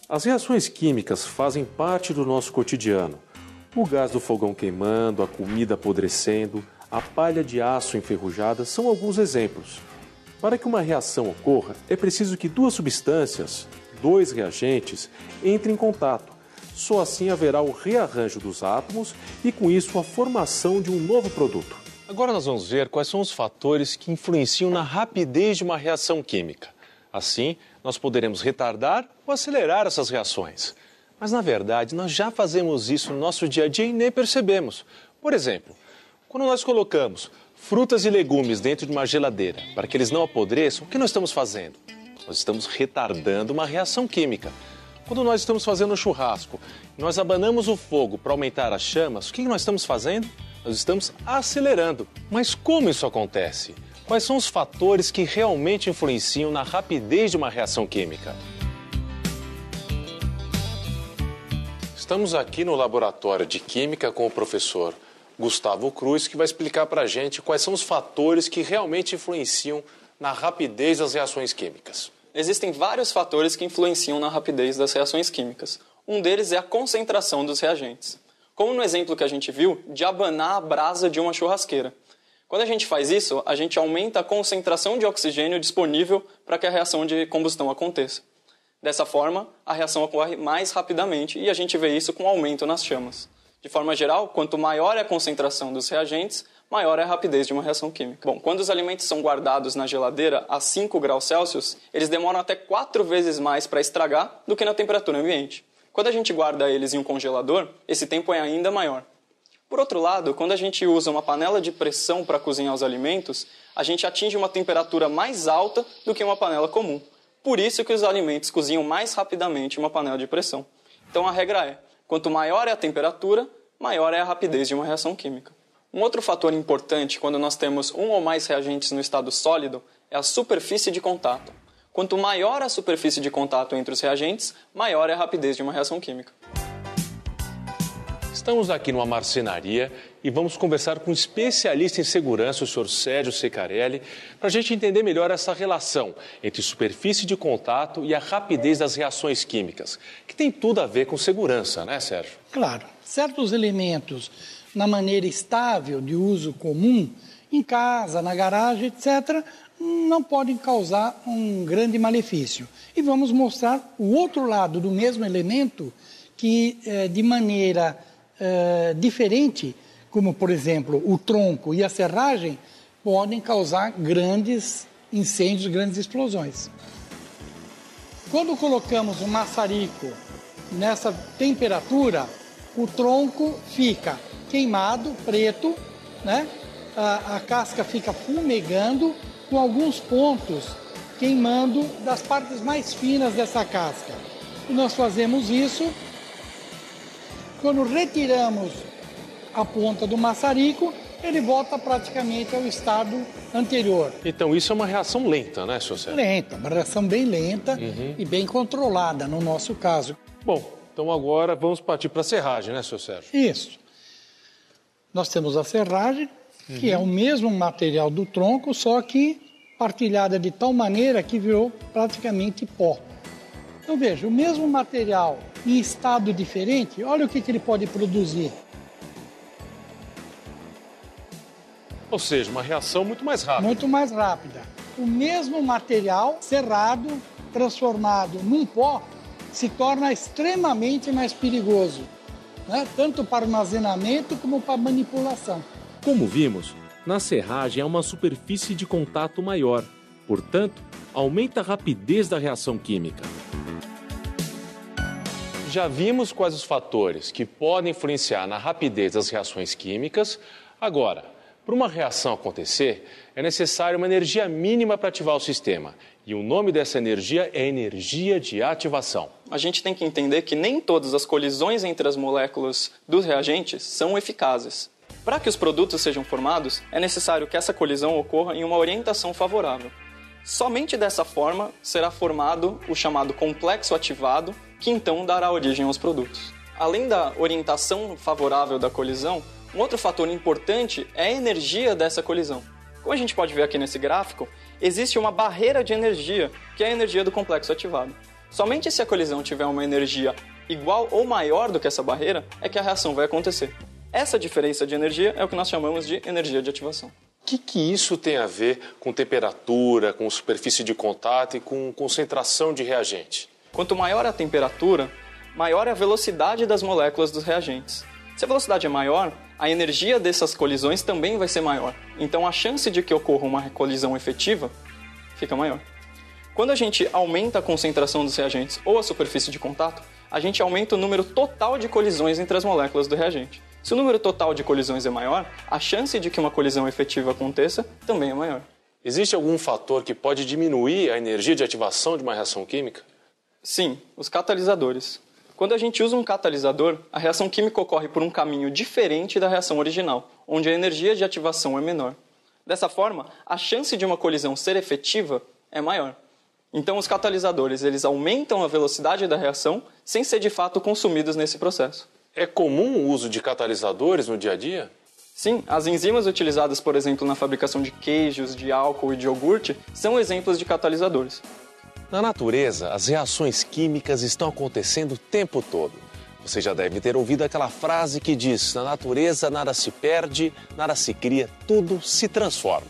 As reações químicas fazem parte do nosso cotidiano. O gás do fogão queimando, a comida apodrecendo, a palha de aço enferrujada são alguns exemplos. Para que uma reação ocorra, é preciso que duas substâncias, dois reagentes, entrem em contato. Só assim haverá o rearranjo dos átomos e, com isso, a formação de um novo produto. Agora nós vamos ver quais são os fatores que influenciam na rapidez de uma reação química. Assim, nós poderemos retardar ou acelerar essas reações. Mas, na verdade, nós já fazemos isso no nosso dia a dia e nem percebemos. Por exemplo, quando nós colocamos frutas e legumes dentro de uma geladeira para que eles não apodreçam, o que nós estamos fazendo? Nós estamos retardando uma reação química. Quando nós estamos fazendo um churrasco, nós abanamos o fogo para aumentar as chamas, o que nós estamos fazendo? Nós estamos acelerando. Mas como isso acontece? Quais são os fatores que realmente influenciam na rapidez de uma reação química? Estamos aqui no laboratório de Química com o professor Gustavo Cruz, que vai explicar para a gente quais são os fatores que realmente influenciam na rapidez das reações químicas. Existem vários fatores que influenciam na rapidez das reações químicas. Um deles é a concentração dos reagentes. Como no exemplo que a gente viu, de abanar a brasa de uma churrasqueira. Quando a gente faz isso, a gente aumenta a concentração de oxigênio disponível para que a reação de combustão aconteça. Dessa forma, a reação ocorre mais rapidamente e a gente vê isso com aumento nas chamas. De forma geral, quanto maior é a concentração dos reagentes, maior é a rapidez de uma reação química. Bom, quando os alimentos são guardados na geladeira a 5 graus Celsius, eles demoram até 4 vezes mais para estragar do que na temperatura ambiente. Quando a gente guarda eles em um congelador, esse tempo é ainda maior. Por outro lado, quando a gente usa uma panela de pressão para cozinhar os alimentos, a gente atinge uma temperatura mais alta do que uma panela comum. Por isso que os alimentos cozinham mais rapidamente em uma panela de pressão. Então a regra é, quanto maior é a temperatura, maior é a rapidez de uma reação química. Um outro fator importante quando nós temos um ou mais reagentes no estado sólido é a superfície de contato. Quanto maior a superfície de contato entre os reagentes, maior é a rapidez de uma reação química. Estamos aqui numa marcenaria e vamos conversar com um especialista em segurança, o senhor Sérgio Secarelli, para a gente entender melhor essa relação entre superfície de contato e a rapidez das reações químicas, que tem tudo a ver com segurança, né, Sérgio? Claro. Certos elementos na maneira estável de uso comum, em casa, na garagem, etc., não podem causar um grande malefício. E vamos mostrar o outro lado do mesmo elemento que, de maneira diferente, como, por exemplo, o tronco e a serragem, podem causar grandes incêndios, grandes explosões. Quando colocamos um maçarico nessa temperatura, o tronco fica queimado, preto, né? A casca fica fumegando, com alguns pontos queimando das partes mais finas dessa casca. E nós fazemos isso quando retiramos a ponta do maçarico, ele volta praticamente ao estado anterior. Então isso é uma reação lenta, né, senhor Sérgio? Lenta, uma reação bem lenta e bem controlada no nosso caso. Bom, então agora vamos partir para a serragem, né, senhor Sérgio? Isso. Nós temos a serragem, que é o mesmo material do tronco, só que partilhada de tal maneira que virou praticamente pó. Então veja, o mesmo material em estado diferente, olha o que ele pode produzir. Ou seja, uma reação muito mais rápida. Muito mais rápida. O mesmo material serrado, transformado num pó, se torna extremamente mais perigoso, né? Tanto para armazenamento como para manipulação. Como vimos, na serragem há uma superfície de contato maior, portanto, aumenta a rapidez da reação química. Já vimos quais os fatores que podem influenciar na rapidez das reações químicas. Agora, para uma reação acontecer, é necessária uma energia mínima para ativar o sistema. E o nome dessa energia é energia de ativação. A gente tem que entender que nem todas as colisões entre as moléculas dos reagentes são eficazes. Para que os produtos sejam formados, é necessário que essa colisão ocorra em uma orientação favorável. Somente dessa forma será formado o chamado complexo ativado, que então dará origem aos produtos. Além da orientação favorável da colisão, um outro fator importante é a energia dessa colisão. Como a gente pode ver aqui nesse gráfico, existe uma barreira de energia, que é a energia do complexo ativado. Somente se a colisão tiver uma energia igual ou maior do que essa barreira é que a reação vai acontecer. Essa diferença de energia é o que nós chamamos de energia de ativação. O que isso tem a ver com temperatura, com superfície de contato e com concentração de reagente? Quanto maior a temperatura, maior é a velocidade das moléculas dos reagentes. Se a velocidade é maior, a energia dessas colisões também vai ser maior. Então a chance de que ocorra uma colisão efetiva fica maior. Quando a gente aumenta a concentração dos reagentes ou a superfície de contato, a gente aumenta o número total de colisões entre as moléculas do reagente. Se o número total de colisões é maior, a chance de que uma colisão efetiva aconteça também é maior. Existe algum fator que pode diminuir a energia de ativação de uma reação química? Sim, os catalisadores. Quando a gente usa um catalisador, a reação química ocorre por um caminho diferente da reação original, onde a energia de ativação é menor. Dessa forma, a chance de uma colisão ser efetiva é maior. Então, os catalisadores eles aumentam a velocidade da reação sem ser de fato consumidos nesse processo. É comum o uso de catalisadores no dia a dia? Sim, as enzimas utilizadas, por exemplo, na fabricação de queijos, de álcool e de iogurte, são exemplos de catalisadores. Na natureza, as reações químicas estão acontecendo o tempo todo. Você já deve ter ouvido aquela frase que diz: na natureza nada se perde, nada se cria, tudo se transforma.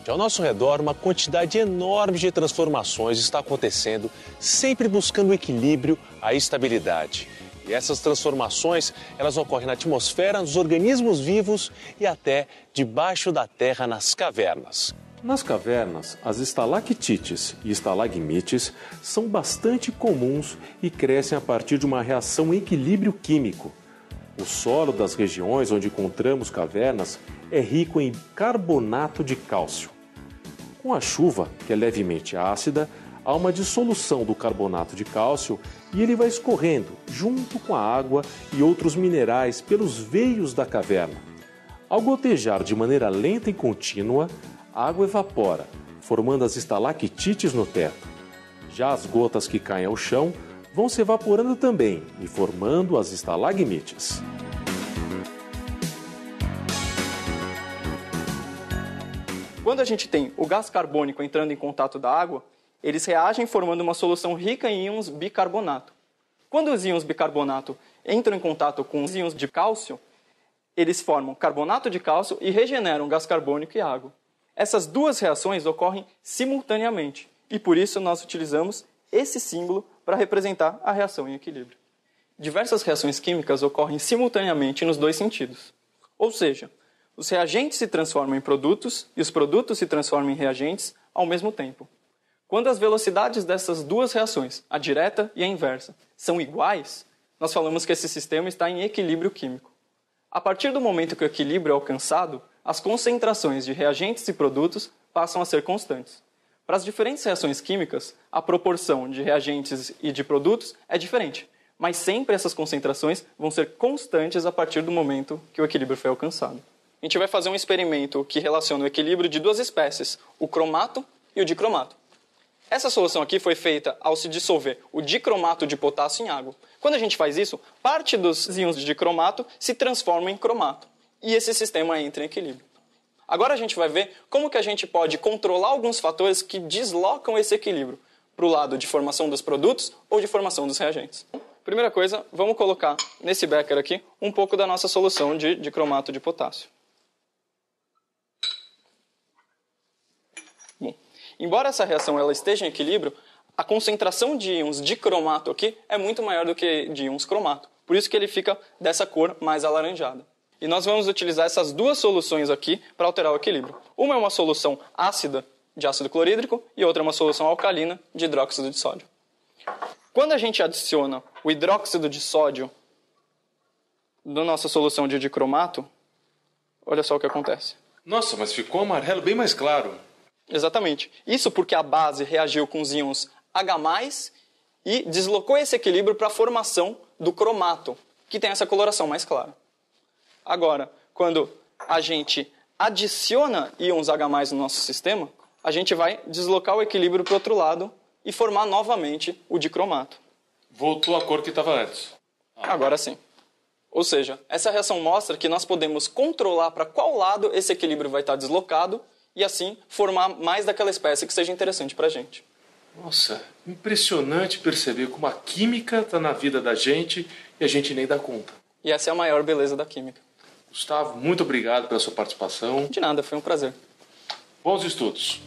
Ao nosso redor, uma quantidade enorme de transformações está acontecendo, sempre buscando o equilíbrio, a estabilidade. E essas transformações, elas ocorrem na atmosfera, nos organismos vivos e até debaixo da terra, nas cavernas. Nas cavernas, as estalactites e estalagmites são bastante comuns e crescem a partir de uma reação em equilíbrio químico. O solo das regiões onde encontramos cavernas é rico em carbonato de cálcio. Com a chuva, que é levemente ácida, há uma dissolução do carbonato de cálcio e ele vai escorrendo junto com a água e outros minerais pelos veios da caverna. Ao gotejar de maneira lenta e contínua, a água evapora, formando as estalactites no teto. Já as gotas que caem ao chão vão se evaporando também e formando as estalagmites. Quando a gente tem o gás carbônico entrando em contato da água, eles reagem formando uma solução rica em íons bicarbonato. Quando os íons bicarbonato entram em contato com os íons de cálcio, eles formam carbonato de cálcio e regeneram gás carbônico e água. Essas duas reações ocorrem simultaneamente e por isso nós utilizamos esse símbolo para representar a reação em equilíbrio. Diversas reações químicas ocorrem simultaneamente nos dois sentidos. Ou seja, os reagentes se transformam em produtos e os produtos se transformam em reagentes ao mesmo tempo. Quando as velocidades dessas duas reações, a direta e a inversa, são iguais, nós falamos que esse sistema está em equilíbrio químico. A partir do momento que o equilíbrio é alcançado, as concentrações de reagentes e produtos passam a ser constantes. Para as diferentes reações químicas, a proporção de reagentes e de produtos é diferente, mas sempre essas concentrações vão ser constantes a partir do momento que o equilíbrio foi alcançado. A gente vai fazer um experimento que relaciona o equilíbrio de duas espécies, o cromato e o dicromato. Essa solução aqui foi feita ao se dissolver o dicromato de potássio em água. Quando a gente faz isso, parte dos íons de dicromato se transforma em cromato. E esse sistema entra em equilíbrio. Agora a gente vai ver como que a gente pode controlar alguns fatores que deslocam esse equilíbrio para o lado de formação dos produtos ou de formação dos reagentes. Primeira coisa, vamos colocar nesse becker aqui um pouco da nossa solução de dicromato de potássio. Bom, embora essa reação ela esteja em equilíbrio, a concentração de íons de cromato aqui é muito maior do que de íons cromato. Por isso que ele fica dessa cor mais alaranjada. E nós vamos utilizar essas duas soluções aqui para alterar o equilíbrio. Uma é uma solução ácida de ácido clorídrico e outra é uma solução alcalina de hidróxido de sódio. Quando a gente adiciona o hidróxido de sódio na nossa solução de dicromato, olha só o que acontece. Nossa, mas ficou amarelo bem mais claro. Exatamente. Isso porque a base reagiu com os íons H+, e deslocou esse equilíbrio para a formação do cromato, que tem essa coloração mais clara. Agora, quando a gente adiciona íons H+ no nosso sistema, a gente vai deslocar o equilíbrio para o outro lado e formar novamente o dicromato. Voltou a cor que estava antes. Agora sim. Ou seja, essa reação mostra que nós podemos controlar para qual lado esse equilíbrio vai estar deslocado e assim formar mais daquela espécie que seja interessante para a gente. Nossa, impressionante perceber como a química está na vida da gente e a gente nem dá conta. E essa é a maior beleza da química. Gustavo, muito obrigado pela sua participação. De nada, foi um prazer. Bons estudos.